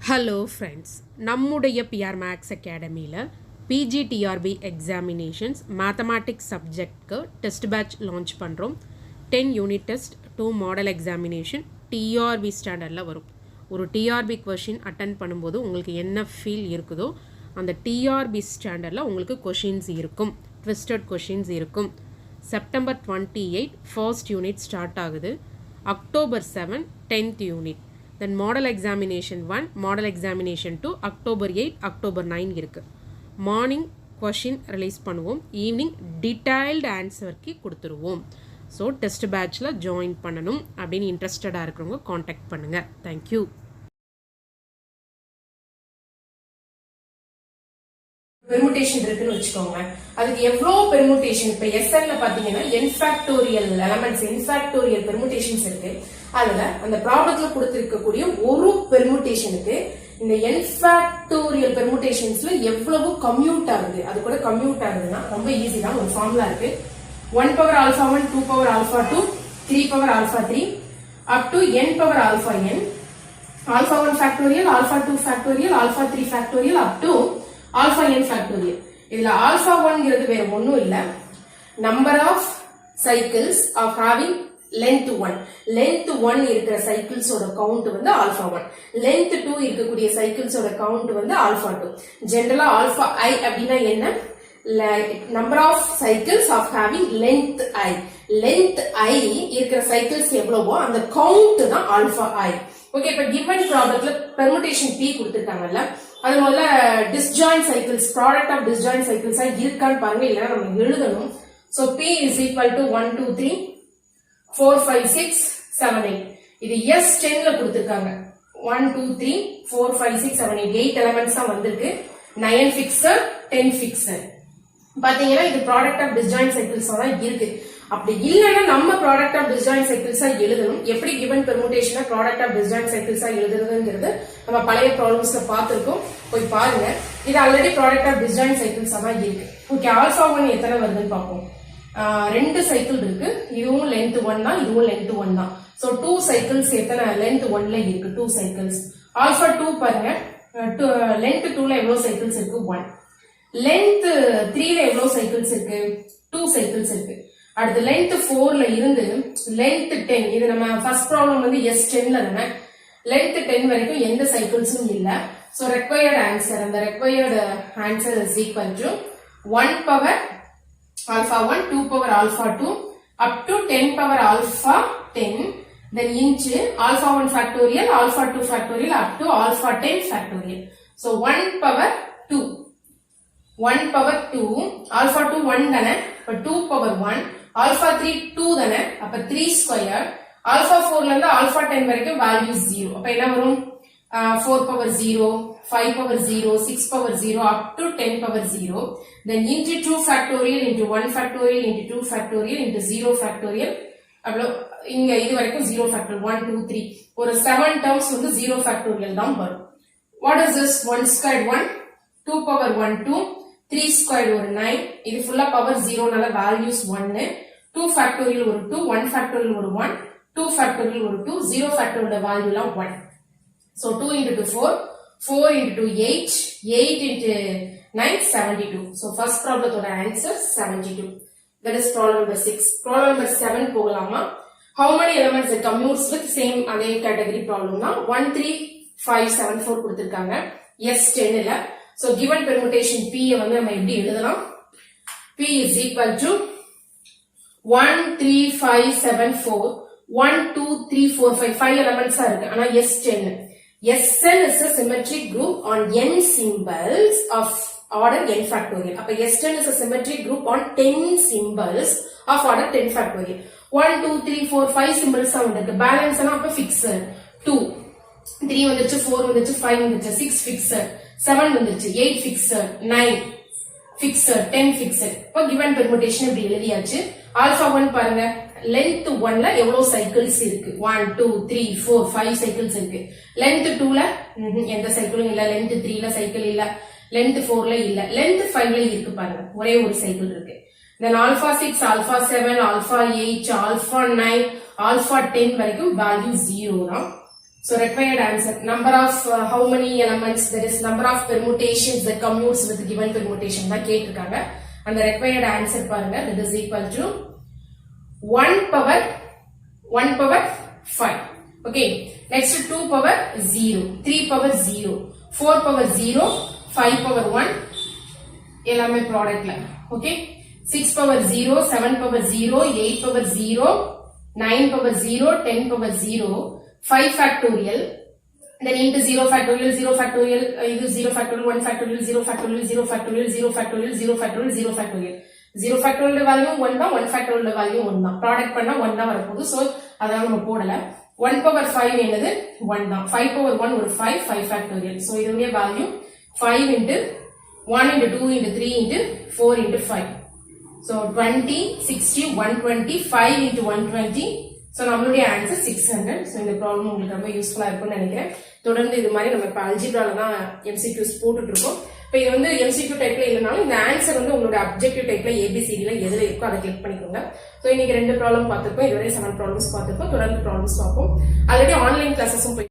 Hello friends, நம்முடைய PR maths அகாடமியில் PGTRB examinations mathematics சப்ஜெக்ட்க்கு டெஸ்ட் பேட்ச் லான்ச் பண்ணுறோம். 10 unit test, 2 model examination TRB ஸ்டாண்டர்டில் வரும். ஒரு டிஆர்பி கொஷின் அட்டன் பண்ணும்போது உங்களுக்கு என்ன ஃபீல் இருக்குதோ அந்த டிஆர்பி ஸ்டாண்டர்டில் உங்களுக்கு கொஷின்ஸ் இருக்கும், ட்விஸ்டட் கொஷின்ஸ் இருக்கும். செப்டம்பர் 28 ஃபர்ஸ்ட் யூனிட் ஸ்டார்ட் ஆகுது. October 7 10th unit. Then model examination 1, model examination 2 October 8, October 9 இருக்குது. மார்னிங் கொஷின் ரிலீஸ் பண்ணுவோம், ஈவினிங் டீட்டெயில்டு ஆன்சருக்கு கொடுத்துருவோம். ஸோ டெஸ்ட் பேட்சில் ஜாயின் பண்ணணும் அப்படின்னு இன்ட்ரெஸ்டடாக இருக்கிறவங்க காண்டாக்ட் பண்ணுங்கள். தேங்க்யூ. பெர்முடேஷன் இருக்குன்னு வச்சுக்கோங்க. அதுக்கு எவ்வளவு பெர்முடேஷன், இப்ப எஸ்என்ல பாத்தீங்கன்னா n factorial elements, n factorial permutations இருக்கு. அதுல அந்த ப்ராப்ளத்துல கொடுத்திருக்கக்கூடிய ஒரு பெர்முடேஷனுக்கு இந்த n ஃபேக்டோரியல் பெர்முடேஷன்ஸ்ல எவ்வளவு கம்யூட் ஆகுது, அது கூட கம்யூட் ஆகுதுன்னா ரொம்ப ஈஸி தான். ஒரு ஃபார்முலா இருக்கு. 1 power alpha 1, 2 power alpha 2, 3 power alpha 3 up to n power alpha n, alpha 1 factorial, alpha 2 factorial, alpha 3 factorial up to alpha n factorial. இதுல ஆல்பா 1ங்கிறது வேற ஒண்ணும் இல்ல, number of cycles of having length 1. Length 1 இருக்கிற சைக்கிள்ஸோட count வந்து alpha 1. Length 2 இருக்கக்கூடிய சைக்கிள்ஸோட count வந்து ஆல்பா 2. ஜெனரலா ஆல்பா I அப்படின்னா என்ன? Number of cycles of having length I. Length I இருக்கிற சைக்கிள்ஸ் எவ்வளவோ அந்த கவுண்ட் தான் ஆல்பா I. ஓகே, இப்ப கிவன் ப்ராப்ளத்துல பெர்முடேஷன் P கொடுத்திருக்காங்கல்ல, அது முதல்ல disjoint cycles, product of disjoint சைக்கிள்ஸா இருக்கான்னு பாருங்க, இல்லைன்னா நம்ம எழுதணும். So P is equal to 1 2 3 4 5 6 7 8. இது S10ல கொடுத்திருக்காங்க. 1 2 3 4 5 6 7 8 8 எலிமெண்ட்ஸ் தான் வந்திருக்கு. 9 ஃபிக்ஸட், 10 ஃபிக்ஸட். பாத்தீங்கன்னா இது ப்ராடக்ட் ஆஃப் டிஸ்ஜாயிண்ட் சைக்கிள்ஸா தான் இருக்கு. அப்படி இல்லைன்னா நம்ம ப்ராடக்ட் ஆஃப் டிஸ்ஜாயிண்ட் சைக்கிள்ஸா எழுதணும். எப்படி கிவன் பெர்முடேஷனை ப்ராடக்ட் ஆஃப் டிஸ்ஜாயிண்ட் சைக்கிள்ஸா எழுதுறதுங்கிறது நம்ம பழைய ப்ராப்ளம்ஸ்ல பார்த்திருக்கோம், போய் பாருங்க. இது ஆல்ரெடி ப்ராடக்ட் ஆஃப் டிஸ்ஜாயிண்ட் சைக்கிள்ஸா தான் இருக்கு. ஓகே, ஆல்பா 1 எத்தனை வருதுன்னு பார்ப்போம். 2 சைக்கிள் இருக்கு, இதுவும் லென்த் 1 தான், இதுவும் லென்த் 1 தான். சோ 2 சைக்கிள்ஸ் எத்தனை லென்த் 1ல இருக்கு? 2 சைக்கிள்ஸ். ஆல்பா 2 பாருங்க, லென்த் 2ல எவ்வளவு சைக்கிள்ஸ் இருக்கு? 1. லென்த் 3ல எவ்வளவு சைக்கிள்ஸ் இருக்கு? 2 சைக்கிள்ஸ் இருக்கு. அடுத்து லென்த் 4ல இருந்து லென்த் 10, இது நம்ம ஃபர்ஸ்ட் ப்ராப்ளம் வந்து S10ல தானே, லென்த் 10 வரைக்கும் எந்த சைக்கிள்ஸும் இல்ல. சோ ரெக்வயர்ட் ஆன்சர், அந்த required answer is equal to 1 power alpha 1, 2 power alpha 2 up to 10 power alpha 10, then into alpha 1 factorial, alpha 2 factorial up to alpha 10 factorial. So 1 power 2, 1 power 2, alpha 2 1 தானே, அப்ப 2 power 1, alpha 3 2 தானே, அப்ப 3 square, alpha 4ல இருந்து alpha 10 வரைக்கும் value 0. அப்ப என்ன வரும்? 4 power 0, 5 power 0, 6 power 0 up to 10 power 0. Then into 2 factorial into 1 factorial into 2 factorial into 0 factorial. அவ்வளோ இங்க இது வரைக்கும் 0 factorial 1 2 3 ஒரு 7 terms வந்து 0 factorial தான் வரும். What is this? 1 squared 1, 2 power 1 2, 3 squared ஒரு 9. இது ஃபுல்லா பவர் 0 னால வேல்யூஸ் 1. 2 factorial ஒரு 2, 1 factorial ஒரு 1, 2 factorial ஒரு 2, 0 factorial ஓட வேல்யூலாம் 1. So 2 into 2 4, 4 into 2 8, 8 into 9 72. So first problem ஓட answer 72. That is problem number 6. Problem number 7 போகலாமா? How many elements that commutes with same அதே category problem தான். 1 3 5 7 4 கொடுத்திருக்காங்க S10 ல. So given permutation P வந்து நம்ம எப்படி எழுதலாம்? P is equal to 1 3 5 7 4, 1 2 3 4 5 5 elements இருக்கு. ஆனா S10 Sn is a symmetric group on n symbols of order n factorial. அப்ப S10 is a symmetric group on 10 symbols of order 10 factorial. 1 2 3 4 5 symbols வந்திருக்கு. Balance அப்ப fixed. 2 3 வந்துச்சு, 4 வந்துச்சு, 5 வந்துச்சு, 6 fixed, 7 வந்துச்சு, 8 fixed, 9 fixed, 10 fixed. இப்ப given permutation இப்படி எழுதியாச்சு. ஆல்பா 1 பாருங்க, லென்த் 1ல எவ்வளவு சைக்கிள்ஸ் இருக்கு? 1 2 3 4 5 சைக்கிள்ஸ் இருக்கு. லென்த் 2ல எந்த சைக்கிளும் இல்ல, லென்த் 3ல சைக்கிள் இல்ல, லென்த் 4ல இல்ல, லென்த் 5ல இருக்கு பாருங்க, ஒரே ஒரு சைக்கிள் இருக்கு. Then alpha 6, alpha 7, alpha 8, alpha 9, alpha 10 வரைக்கும் வேல்யூ 0 தான். So required answer, number of how many elements, that is number of permutations that commutes with given permutation தான் கேட்டிருக்காங்க. அந்த required answer பாருங்க, that is equal to 1 power 5. Okay, next 2 power 0, 3 power 0, 4 power 0, 5 power 1 எல்லாமே ப்ராடக்ட்ல. Okay, 6 power 0, 7 power 0, 8 power 0, 9 power 0, 10 power 0, 5 factorial, then into 0 factorial, 0 factorial, 0 factorial, 1 factorial, 0 factorial, 0 factorial, 0 factorial, 0 factorial, 0 factorial. 0 factorial value 1 தான், 1 factorial value 1 தான். Product பண்ணா 1 தான் வரப்போகுது. So அதான் நம்ம போடல. 1 power 5 என்னது 1 தான். 5 power 1 ஒரு 5 factorial. சோ இதோட value 5 into 1 into 2 into 3 into 4 into 5. So 20, 60, 120, 5 into 120. So நம்மளுடைய ஆன்சர் 600. So இந்த ப்ராப்ளம் உங்களுக்கு ரொம்ப யூஸ்ஃபுல்லா இருக்கும்னு நினைக்கிறேன். தொடர்ந்து இது மாதிரி நம்ம இப்ப அல்ஜிப்ரால தான் MCQs போட்டுட்டு இருக்கோம். இப்போ இது வந்து MCQ டைப்ல இல்லனாலும் இந்த ஆன்சர் வந்து உங்களோட அப்ஜெக்டிவ் டைப்ல ABCDல எதுல இருக்கோ அதை கிளிக் பண்ணிக்கோங்க. சோ இன்னைக்கு 2 ப்ராப்ளம் பார்த்திருக்கோம். இதுவரை 7 ப்ராப்ளம்ஸ் பார்த்திருக்கோம். தொடர்ந்து ப்ராப்ளம்ஸ் பார்ப்போம். Already online கிளாसेसும்